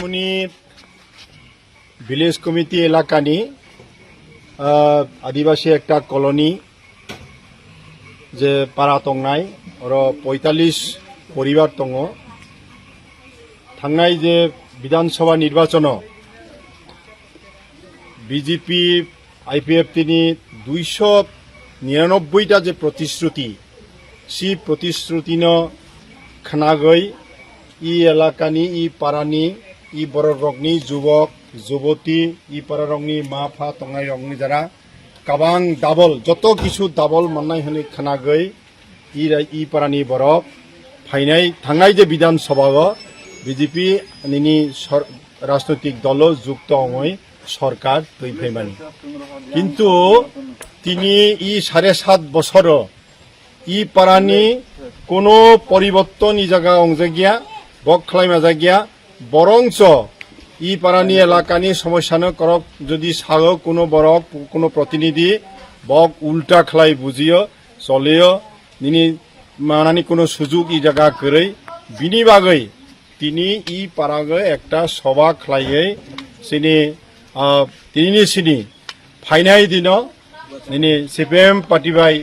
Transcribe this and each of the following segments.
मुनि village committee এলাকানি আদিবাসী একটা colony যে পাড়া তংনাই আর ৪৫ পরিবার দङ थांनाय যে বিধানসভা নির্বাচন বিজেপি আইপিএফ তিনি 299টা যে প্রতিশ্রুতি সি প্রতিশ্রুতিন খানাগৈ ই এলাকানি ই পাড়ানি ই বড়রগনি যুবক যুবতী ই পাড়ারগনি মা ফা তংনাই রগনি যারা কাবাং ডাবল যত কিছু ডাবল মাননাय হনি খানাগৈ ই পাড়ানি বরক ফাইনাই थांनाय যে বিধানসভা বিজেপি নিনি রাজনৈতিক দল যুক্ত অঙৈ সরকার তৈফাইমানি কিন্তু তিনি ই ৭.৫ বছর ই পাড়ানি কোনো পরিবর্তন ই জায়গা অংজাগিয়া বক খালাইমা জাগিয়া বরংচ ই পাড়ানি এলাকানি সমস্যানো করক যদি সাগ কোনো বরক কোনো প্রতিনিধি বক উল্টা খালাই বুঝিও চলেও নিনি মানানি কোনো সুযোগ ই জায়গা করেই বিনি বাগৈ তিনি ই পাড়াগৈ একটা সভা খালাইयै তিনি ফাইনাই দিন নিনি সিপিএম পার্টিবাই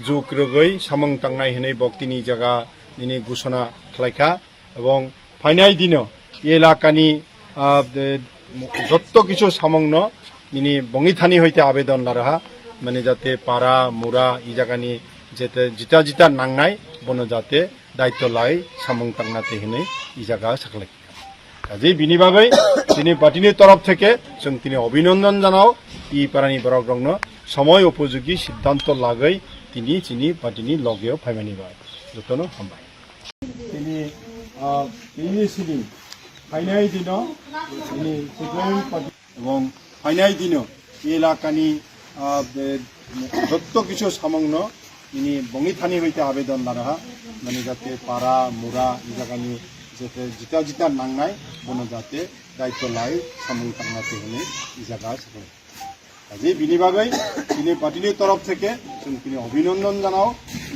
যুগ রগৈ সামং তাंनाय হनै বক্তিনি জায়গা নিনি ঘোষণা খালাইখা এবং ফাইনাই দিন এলাকানি যত কিছু সামংন নিনি বঙ্গিথানি হইতে আবেদন লারাহা মানে যাতে পাড়া মুরা ই জায়গানি যেতে জিতা জিতা নাंनाय বনো যাতে দায়িত্ব লাই সামং তাंनाते হनै ই জায়গা সাকলাই কাজে বিনি বাগৈ তিনি পার্টির তরফ থেকে जों তিনি অভিনন্দন জানাও ই পাড়ানি বরকরংন সময় উপযোগী সিদ্ধান্ত লাগৈ তিনি চিনি পার্টিনি লগেও ফাইমানি বাই যতনো হামবাই তিনি ফাইনাই দিন তিনি সিপিএম পার্টি এবং ফাইনাই দিন এলাকানি যত কিছু সামংন তিনি বঙ্গিথানি হইতে আবেদন লারাহা মানে যাতে পাড়া মুরা ই জায়গানি যেতে জিতা জিতা নাंनाय বনো যাতে দায়িত্ব লাই সামং তাंनाते হनै ই জায়গা সাকলাই কাজে বিনি বাগৈ তিনি পার্টির তরফ থেকে जों তিনি অভিনন্দন জানাও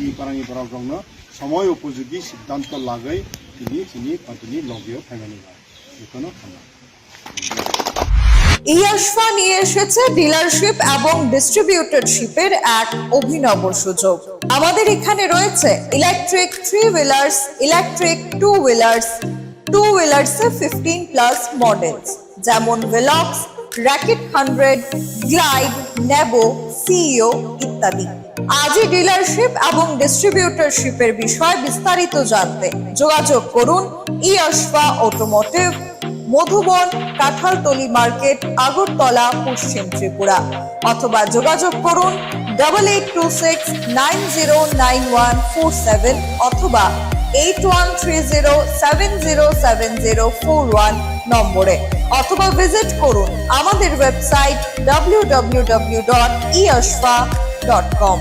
ই পাড়ানি বরকরংন সময় উপযোগী সিদ্ধান্ত লাগৈ তিনি চিনি পার্টিনি লগেও ফাইমানি বাই যতনো হামবাই ইয়াশফা নিয়ে এসেছে ডিলারশিপ এবং ডিস্ট্রিবিউটরশিপের এক অভিনব সুযোগ। আমাদের এখানে রয়েছে ইলেকট্রিক 3 হুইলার্স, ইলেকট্রিক 2 হুইলার্স, 2 হুইলার্সে 15+ মডেলস যেমন ভেলক্স, র‍্যাকেট 100, গ্লাইড, নেবো, সিইও ইত্যাদি। আজই ডিলারশিপ এবং ডিস্ট্রিবিউটরশিপের বিষয়ে বিস্তারিত জানতে যোগাযোগ করুন ইয়াশফা অটোমোটিভ, মধুবন, কাঁঠালতলি মার্কেট, আগরতলা, পশ্চিম ত্রিপুরা, অথবা যোগাযোগ করুন 8826909147 অথবা 8130707041 নম্বরে, অথবা ভিজিট করুন আমাদের ওয়েবসাইট www.eyashfa.com।